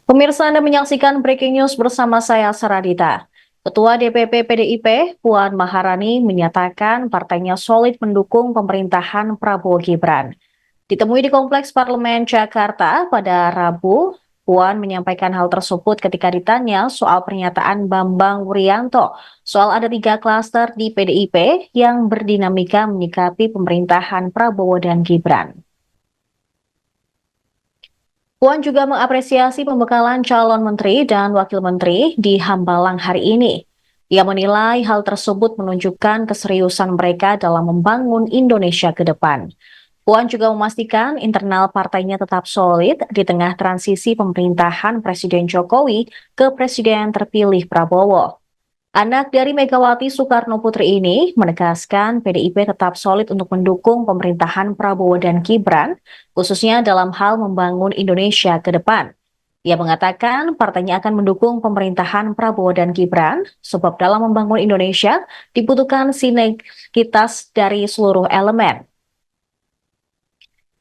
Pemirsa, Anda menyaksikan Breaking News bersama saya, Saradita. Ketua DPP PDIP, Puan Maharani, menyatakan partainya solid mendukung pemerintahan Prabowo Gibran. Ditemui di Kompleks Parlemen Jakarta pada Rabu, Puan menyampaikan hal tersebut ketika ditanya soal pernyataan Bambang Wuryanto soal ada 3 klaster di PDIP yang berdinamika menyikapi pemerintahan Prabowo dan Gibran. Puan juga mengapresiasi pembekalan calon menteri dan wakil menteri di Hambalang hari ini. Ia menilai hal tersebut menunjukkan keseriusan mereka dalam membangun Indonesia ke depan. Puan juga memastikan internal partainya tetap solid di tengah transisi pemerintahan Presiden Jokowi ke Presiden terpilih Prabowo. Anak dari Megawati Soekarno Putri ini menegaskan PDIP tetap solid untuk mendukung pemerintahan Prabowo dan Gibran, khususnya dalam hal membangun Indonesia ke depan. Ia mengatakan partainya akan mendukung pemerintahan Prabowo dan Gibran, sebab dalam membangun Indonesia dibutuhkan sinergitas dari seluruh elemen.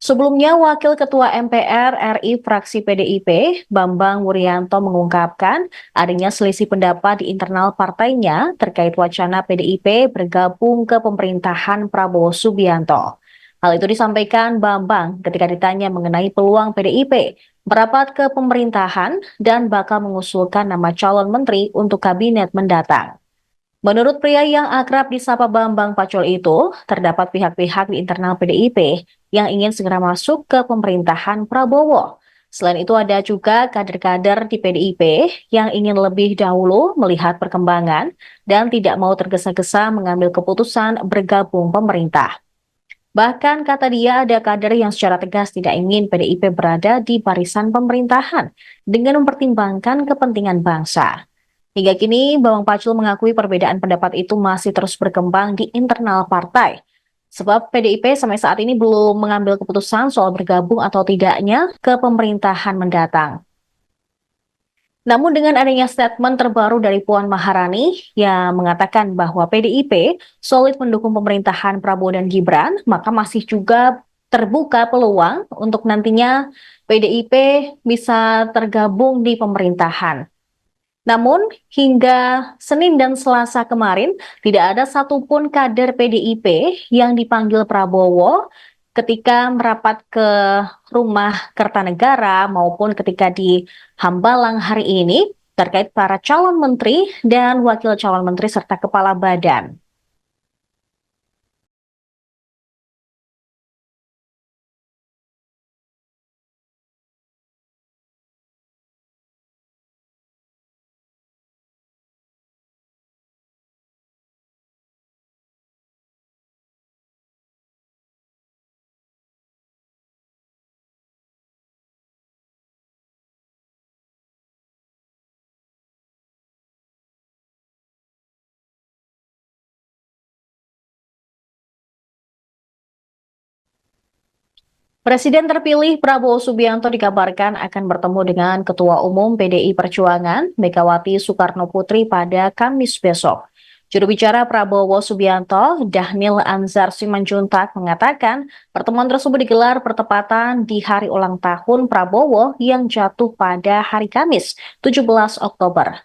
Sebelumnya, Wakil Ketua MPR RI fraksi PDIP, Bambang Wuryanto mengungkapkan adanya selisih pendapat di internal partainya terkait wacana PDIP bergabung ke pemerintahan Prabowo Subianto. Hal itu disampaikan Bambang ketika ditanya mengenai peluang PDIP merapat ke pemerintahan dan bakal mengusulkan nama calon menteri untuk kabinet mendatang. Menurut pria yang akrab disapa Bambang Pacul itu, terdapat pihak-pihak di internal PDIP yang ingin segera masuk ke pemerintahan Prabowo. Selain itu ada juga kader-kader di PDIP yang ingin lebih dahulu melihat perkembangan dan tidak mau tergesa-gesa mengambil keputusan bergabung pemerintah. Bahkan kata dia ada kader yang secara tegas tidak ingin PDIP berada di barisan pemerintahan dengan mempertimbangkan kepentingan bangsa. Hingga kini, Bambang Pacul mengakui perbedaan pendapat itu masih terus berkembang di internal partai. Sebab PDIP sampai saat ini belum mengambil keputusan soal bergabung atau tidaknya ke pemerintahan mendatang. Namun dengan adanya statement terbaru dari Puan Maharani yang mengatakan bahwa PDIP solid mendukung pemerintahan Prabowo dan Gibran, maka masih juga terbuka peluang untuk nantinya PDIP bisa tergabung di pemerintahan. Namun, hingga Senin dan Selasa kemarin, tidak ada satupun kader PDIP yang dipanggil Prabowo ketika merapat ke rumah Kertanegara maupun ketika di Hambalang hari ini terkait para calon menteri dan wakil calon menteri serta kepala badan. Presiden terpilih Prabowo Subianto dikabarkan akan bertemu dengan Ketua Umum PDI Perjuangan, Megawati Soekarno Putri pada Kamis besok. Juru bicara Prabowo Subianto, Dhanil Anzar Simanjuntak, mengatakan pertemuan tersebut digelar bertepatan di hari ulang tahun Prabowo yang jatuh pada hari Kamis, 17 Oktober.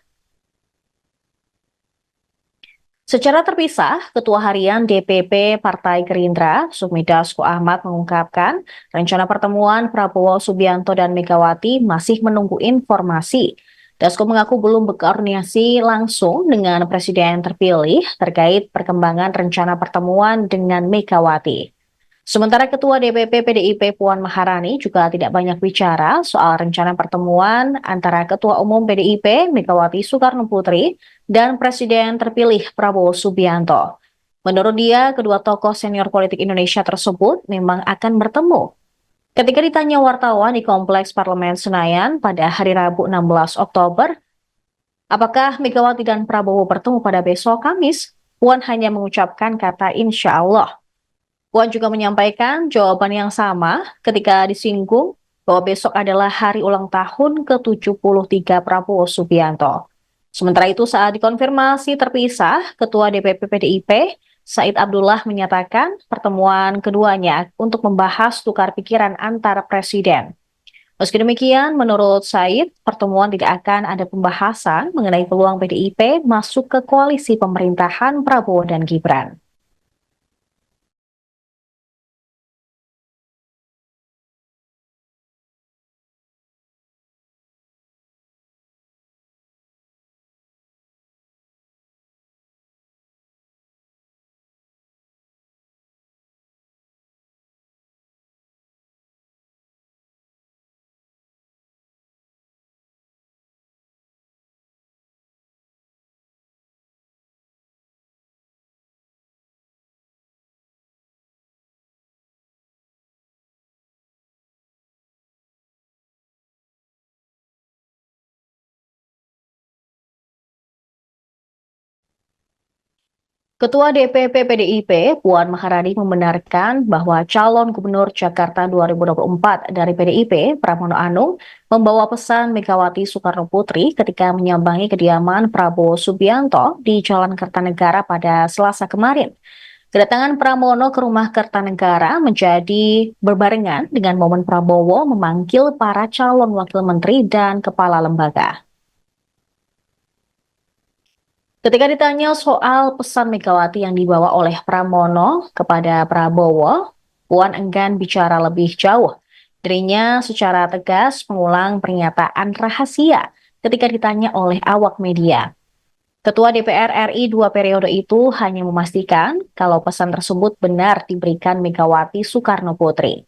Secara terpisah, Ketua Harian DPP Partai Gerindra, Sufmi Dasko Ahmad mengungkapkan rencana pertemuan Prabowo Subianto dan Megawati masih menunggu informasi. Dasko mengaku belum berkoordinasi langsung dengan Presiden terpilih terkait perkembangan rencana pertemuan dengan Megawati. Sementara Ketua DPP PDIP Puan Maharani juga tidak banyak bicara soal rencana pertemuan antara Ketua Umum PDIP Megawati Soekarno Putri dan Presiden terpilih Prabowo Subianto. Menurut dia, kedua tokoh senior politik Indonesia tersebut memang akan bertemu. Ketika ditanya wartawan di Kompleks Parlemen Senayan pada hari Rabu 16 Oktober, apakah Megawati dan Prabowo bertemu pada besok Kamis? Puan hanya mengucapkan kata insya Allah. Puan juga menyampaikan jawaban yang sama ketika disinggung bahwa besok adalah hari ulang tahun ke-73 Prabowo Subianto. Sementara itu saat dikonfirmasi terpisah, Ketua DPP PDIP, Said Abdullah menyatakan pertemuan keduanya untuk membahas tukar pikiran antara presiden. Meski demikian, menurut Said, pertemuan tidak akan ada pembahasan mengenai peluang PDIP masuk ke koalisi pemerintahan Prabowo dan Gibran. Ketua DPP PDIP, Puan Maharani membenarkan bahwa calon gubernur Jakarta 2024 dari PDIP, Pramono Anung, membawa pesan Megawati Soekarno Putri ketika menyambangi kediaman Prabowo Subianto di Jalan Kertanegara pada Selasa kemarin. Kedatangan Pramono ke rumah Kertanegara menjadi berbarengan dengan momen Prabowo memanggil para calon wakil menteri dan kepala lembaga. Ketika ditanya soal pesan Megawati yang dibawa oleh Pramono kepada Prabowo, Puan enggan bicara lebih jauh. Dirinya secara tegas mengulang pernyataan rahasia ketika ditanya oleh awak media. Ketua DPR RI 2 periode itu hanya memastikan kalau pesan tersebut benar diberikan Megawati Soekarno Putri.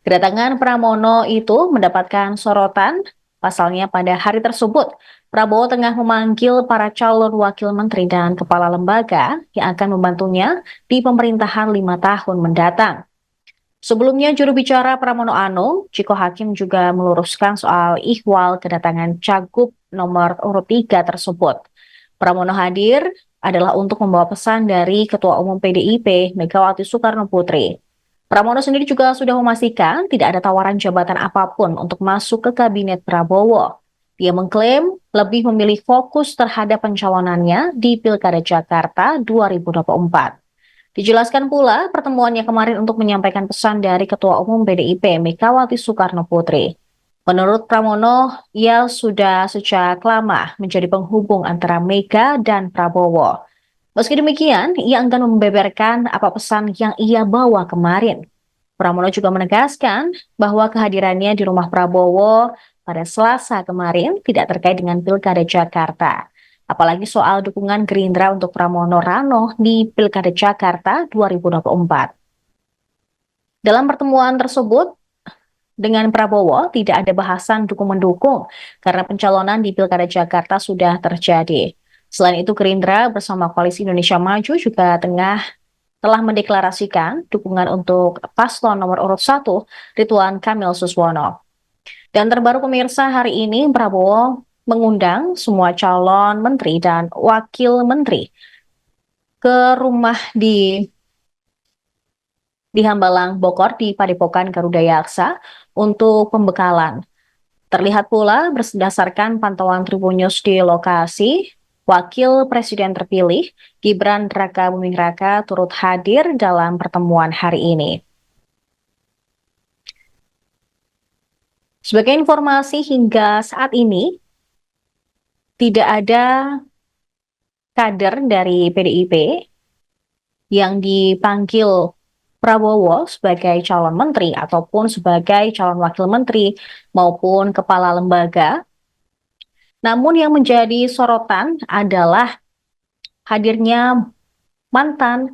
Kedatangan Pramono itu mendapatkan sorotan, pasalnya pada hari tersebut Prabowo tengah memanggil para calon wakil menteri dan kepala lembaga yang akan membantunya di pemerintahan 5 tahun mendatang. Sebelumnya, juru bicara Pramono Anung, Ciko Hakim juga meluruskan soal ihwal kedatangan Cagup nomor urut 3 tersebut. Pramono hadir adalah untuk membawa pesan dari Ketua Umum PDIP, Megawati Soekarno Putri. Pramono sendiri juga sudah memastikan tidak ada tawaran jabatan apapun untuk masuk ke kabinet Prabowo. Dia mengklaim lebih memilih fokus terhadap pencalonannya di Pilkada Jakarta 2024. Dijelaskan pula pertemuannya kemarin untuk menyampaikan pesan dari Ketua Umum PDIP Megawati Soekarno Putri. Menurut Pramono, ia sudah sejak lama menjadi penghubung antara Mega dan Prabowo. Meski demikian, ia enggan membeberkan apa pesan yang ia bawa kemarin. Pramono juga menegaskan bahwa kehadirannya di rumah Prabowo pada Selasa kemarin tidak terkait dengan Pilkada Jakarta. Apalagi soal dukungan Gerindra untuk Pramono Rano di Pilkada Jakarta 2024. Dalam pertemuan tersebut, dengan Prabowo tidak ada bahasan dukung-mendukung karena pencalonan di Pilkada Jakarta sudah terjadi. Selain itu, Gerindra bersama Koalisi Indonesia Maju juga telah mendeklarasikan dukungan untuk paslon nomor urut 1, Ridwan Kamil Suswono. Dan terbaru pemirsa, hari ini Prabowo mengundang semua calon menteri dan wakil menteri ke rumah di Hambalang, Bogor, di Padepokan Garuda Yaksa untuk pembekalan. Terlihat pula berdasarkan pantauan Tribun News di lokasi, Wakil Presiden terpilih Gibran Raka Buming Raka turut hadir dalam pertemuan hari ini. Sebagai informasi, hingga saat ini tidak ada kader dari PDIP yang dipanggil Prabowo sebagai calon menteri ataupun sebagai calon wakil menteri maupun kepala lembaga. Namun yang menjadi sorotan adalah hadirnya mantan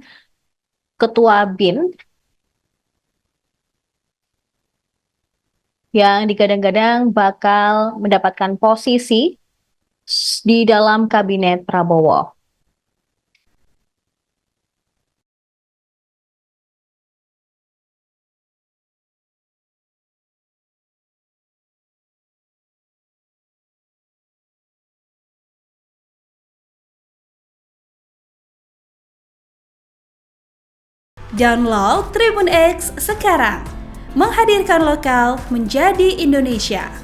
Ketua BIN yang digadang-gadang bakal mendapatkan posisi di dalam kabinet Prabowo. Download Tribun X sekarang, menghadirkan lokal menjadi Indonesia.